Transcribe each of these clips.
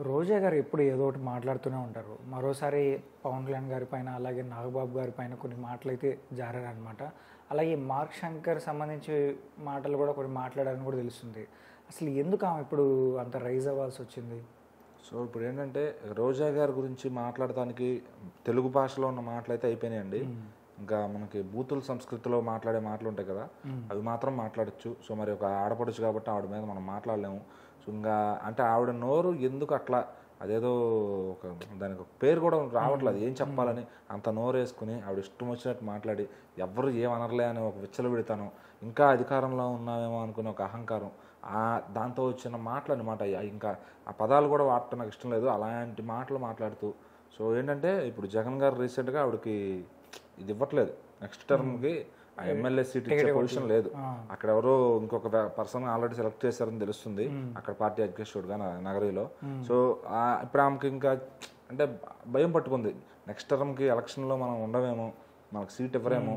రోజా గారు ఎప్పుడు ఏదో ఒకటి మాట్లాడుతూనే ఉంటారు. మరోసారి పవన్ కళ్యాణ్ గారి పైన, అలాగే నాగబాబు గారి పైన కొన్ని మాటలైతే జారారనమాట. అలాగే మార్క్ శంకర్ సంబంధించి మాటలు కూడా కొన్ని మాట్లాడారని కూడా తెలుస్తుంది. అసలు ఎందుకు ఆమె ఇప్పుడు అంత రైజ్ అవ్వాల్సి వచ్చింది? సో ఇప్పుడు ఏంటంటే రోజా గారి గురించి మాట్లాడటానికి తెలుగు భాషలో ఉన్న మాటలు అయితే అయిపోయినాయండి. ఇంకా మనకి బూతుల సంస్కృతిలో మాట్లాడే మాటలు ఉంటాయి కదా, అవి మాత్రం మాట్లాడచ్చు. సో మరి ఒక ఆడపడుచు కాబట్టి ఆవిడ మీద మనం మాట్లాడలేము. సో ఇంకా అంటే ఆవిడ నోరు ఎందుకు అట్లా అదేదో ఒక దానికి ఒక పేరు కూడా రావట్లేదు, ఏం చెప్పాలని అంత నోరు వేసుకుని ఆవిడ ఇష్టం వచ్చినట్టు మాట్లాడి ఎవరు ఏమనర్లే అని ఒక విచ్చలవిడతాను, ఇంకా అధికారంలో ఉన్నామేమో అనుకునే ఒక అహంకారం, దాంతో వచ్చిన మాటలు అనమాట. ఇంకా ఆ పదాలు కూడా వాడటం నాకు ఇష్టం లేదు, అలాంటి మాటలు మాట్లాడుతూ. సో ఏంటంటే ఇప్పుడు జగన్ గారు రీసెంట్గా ఆవిడకి ఇది ఇవ్వట్లేదు, నెక్స్ట్ టర్మ్కి ఆ ఎమ్మెల్యే సీట్ ఇచ్చే పొజిషన్ లేదు. అక్కడ ఎవరో ఇంకొక పర్సన్ ఆల్రెడీ సెలెక్ట్ చేశారని తెలుస్తుంది అక్కడ పార్టీ అధ్యక్షుడుగా నగరిలో. సో ఇప్పుడు ఆమెకి ఇంకా అంటే భయం పట్టుకుంది, నెక్స్ట్ టర్మ్కి ఎలక్షన్లో మనం ఉండమేమో, మనకు సీట్ ఇవ్వరేమో,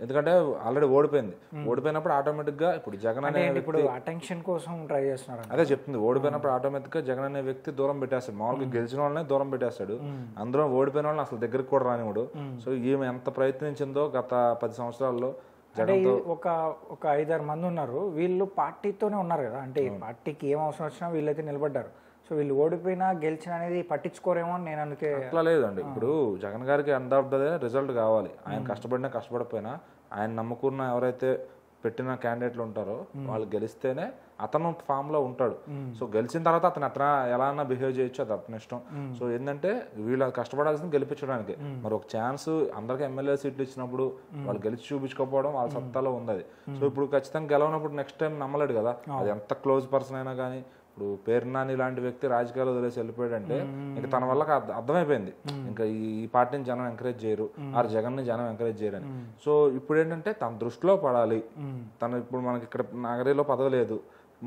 ఎందుకంటే ఆల్రెడీ ఓడిపోయినప్పుడు ఆటోమేటిక్గా ఇప్పుడు జగన్ అనే ఇప్పుడు అటెన్షన్ కోసం ట్రై చేస్తున్నారు. అదే చెప్తుంది, ఓడిపోయినప్పుడు ఆటోమేటిక్గా జగన్ అనే వ్యక్తి దూరం పెట్టేస్తాడు, మామూలుగా గెలిచిన వాళ్ళనే దూరం పెట్టేస్తాడు, అందులో ఓడిపోయిన వాళ్ళని అసలు దగ్గరికి కూడా రానివాడు. సో ఈమె ఎంత ప్రయత్నించిందో గత 10 సంవత్సరాల్లో. అంటే ఒక 5-6 మంది ఉన్నారు, వీళ్ళు పార్టీతోనే ఉన్నారు కదా, అంటే పార్టీకి ఏం అవసరం వచ్చినా వీళ్ళైతే నిలబడ్డారు. సో వీళ్ళు ఓడిపోయినా గెలిచిన అనేది పట్టించుకోరేమో అని నేను అందుకే. అట్లా లేదండి, ఇప్పుడు జగన్ గారికి end of the day result కావాలి. ఆయన కష్టపడినా కష్టపడిపోయినా ఆయన నమ్ముకున్న ఎవరైతే పెట్టిన క్యాండిడేట్లు ఉంటారో వాళ్ళు గెలిస్తేనే అతను ఫామ్ లో ఉంటాడు. సో గెలిచిన తర్వాత అతను అట్లా ఎలా అన్నా బిహేవ్ చేయొచ్చు, అది అతని ఇష్టం. సో ఏంటంటే వీళ్ళు కష్టపడాల్సింది గెలిపించడానికి. మరి ఒక ఛాన్స్ అందరికి ఎమ్మెల్యే సీట్లు ఇచ్చినప్పుడు వాళ్ళు గెలిచి చూపించుకోకపోవడం వాళ్ళ సత్తాలో ఉంది. సో ఇప్పుడు ఖచ్చితంగా గెలవనప్పుడు నెక్స్ట్ టైం నమ్మలేడు కదా, అది ఎంత క్లోజ్ పర్సన్ అయినా కానీ. ఇప్పుడు పేరు నాని లాంటి వ్యక్తి రాజకీయాలు వదిలేసి వెళ్ళిపోయాడంటే ఇంకా తన వల్ల అర్థమైపోయింది, ఇంకా ఈ పార్టీని జనం ఎంకరేజ్ చేయరు, ఆ జగన్ ని జనం ఎంకరేజ్ చేయరని. సో ఇప్పుడు ఏంటంటే తన దృష్టిలో పడాలి. తను ఇప్పుడు మనకి ఇక్కడ నగరీలో పదవి లేదు,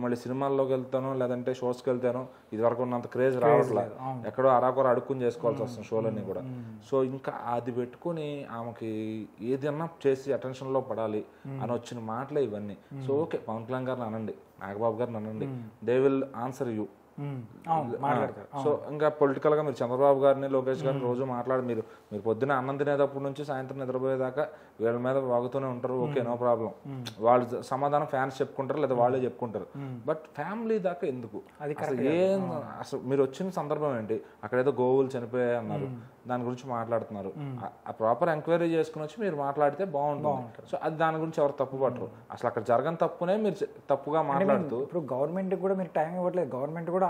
మళ్ళీ సినిమాల్లోకి వెళ్తాను లేదంటే షోస్కి వెళ్తాను, ఇది వరకు ఉన్నంత క్రేజ్ రావట్లేదు, ఎక్కడో అరాకొర అడుక్కుని చేసుకోవాల్సి వస్తుంది షోలన్నీ కూడా. సో ఇంకా అది పెట్టుకుని ఆమెకి ఏదన్నా చేసి అటెన్షన్లో పడాలి అని వచ్చిన మాటలే ఇవన్నీ. సో ఓకే, పవన్ కళ్యాణ్ గారిని అనండి, నాగబాబు గారిని అనండి, they will answer you. So ఇంకా పొలిటికల్ గా మీరు చంద్రబాబు గారిని, లోకేష్ గారిని రోజు మీరు పొద్దున అన్నం తినేటప్పటి నుంచి సాయంత్రం నిద్రపోయేదాకా వీళ్ళ మీద వాగుతూనే ఉంటారు. ఓకే, నో ప్రాబ్లం, వాళ్ళు సమాధానం ఫ్యాన్స్ చెప్పుకుంటారు లేదా వాళ్ళే చెప్పుకుంటారు. బట్ ఫ్యామిలీ దాకా ఎందుకు? అసలు మీరు వచ్చిన సందర్భం ఏంటి? అక్కడ ఏదో గోవులు చనిపోయాయి అన్నారు, దాని గురించి మాట్లాడుతున్నారు. ఆ ప్రాపర్ ఎంక్వైరీ చేసుకుని వచ్చి మీరు మాట్లాడితే బాగుంటుంది. సో అది దాని గురించి ఎవరు తప్పు పట్టరు. అసలు అక్కడ జరగని తప్పునే మీరు తప్పుగా మాట్లాడుతూ. ఇప్పుడు గవర్నమెంట్ కూడా మీరు టైం ఇవ్వట్లేదు, గవర్నమెంట్ కూడా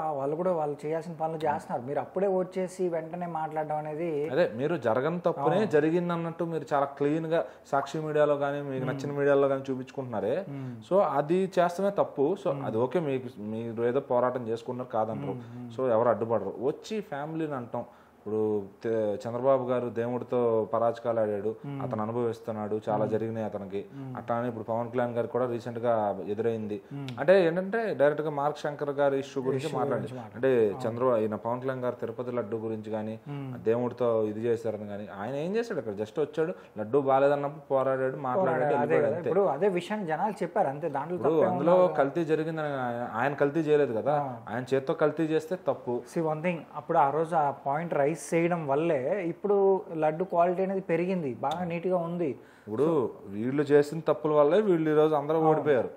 వాళ్ళు చేయాల్సిన పనులు చేస్తున్నారు, మీరు అప్పుడే ఓట్ చేసి వెంటనే మాట్లాడడం అనేది. అదే మీరు జరగని తప్పునే జరిగింది అన్నట్టు మీరు చాలా క్లీన్ గా సాక్షి మీడియాలో కానీ మీకు నచ్చిన మీడియాలో కానీ చూపించుకుంటున్నారే. సో అది చేస్తమే తప్పు. సో అది ఓకే, మీరు ఏదో పోరాటం చేసుకుంటున్నారు కాదంటారు. సో ఎవరు అడ్డుపడరు. వచ్చి ఫ్యామిలీని అంటాం. ఇప్పుడు చంద్రబాబు గారు దేవుడితో పరాజకాలు ఆడాడు, అతను అనుభవిస్తున్నాడు, చాలా జరిగినాయి అతనికి. అట్లానే ఇప్పుడు పవన్ కళ్యాణ్ గారికి కూడా రీసెంట్ గా ఎదురైంది. అంటే ఏంటంటే డైరెక్ట్ గా మార్క్ శంకర్ గారి ఇష్యూ గురించి మాట్లాడి, అంటే ఈయన పవన్ కళ్యాణ్ గారు తిరుపతి లడ్డు గురించి కానీ దేవుడితో ఇది చేశారని కానీ, ఆయన ఏం చేశాడు? అక్కడ జస్ట్ వచ్చాడు, లడ్డు బాగాలేదన్నప్పుడు పోరాడాడు, మాట్లాడాడు. అదే విషయం జనాలు చెప్పారు అంతే. దాంట్లో అందులో కల్తీ జరిగిందని ఆయన కల్తీ చేయలేదు కదా, ఆయన చేత్తో కల్తీ చేస్తే తప్పు. వన్ థింగ్, అప్పుడు ఆ రోజు ఆ పాయింట్ రైస్ చేయడం వల్లే ఇప్పుడు లడ్డు క్వాలిటీ అనేది పెరిగింది, బాగా నీట్ గా ఉంది. ఇప్పుడు వీళ్ళు చేసిన తప్పుల వల్లే వీళ్ళు ఈ రోజు అందరూ ఓడిపోయారు.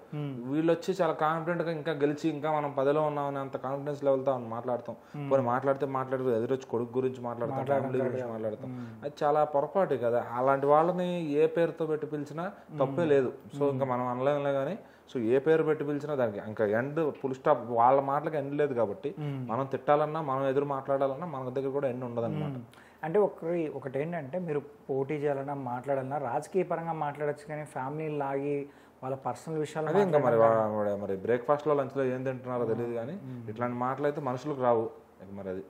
వీళ్ళు వచ్చి చాలా కాన్ఫిడెంట్ గా ఇంకా గెలిచి ఇంకా మనం 10లో ఉన్నామని అంత కాన్ఫిడెన్స్ లెవెల్తో మాట్లాడతాం. పోనీ మాట్లాడుతూ ఎదురొచ్చి కొడుకు గురించి మాట్లాడతాం, ఫ్యామిలీ గురించి మాట్లాడతాం. అది చాలా పొరపాటు కదా. అలాంటి వాళ్ళని ఏ పేరుతో పెట్టి పిలిచినా తప్పే లేదు. సో ఇంకా మనం అనలేములే కానీ, సో ఏ పేరు పెట్టి పిలిచినా దానికి ఇంకా ఎండ్ ఫుల్ స్టాప్. వాళ్ళ మాటలకు ఎండ్ లేదు కాబట్టి మనం తిట్టాలన్నా మనం ఎదురు మాట్లాడాలన్నా మన దగ్గర కూడా ఎండ్ ఉండదు అనమాట. అంటే ఒకటి ఏంటంటే, మీరు పోటీ చేయాలన్నా మాట్లాడాలన్నా రాజకీయ పరంగా మాట్లాడచ్చు, కానీ ఫ్యామిలీ లాగి వాళ్ళ పర్సనల్ విషయాలు ఇంకా మరి బ్రేక్ఫాస్ట్లో లంచ్లో ఏం తింటున్నారో తెలియదు కానీ ఇట్లాంటి మాటలు అయితే మనుషులకు రావు మరి. అది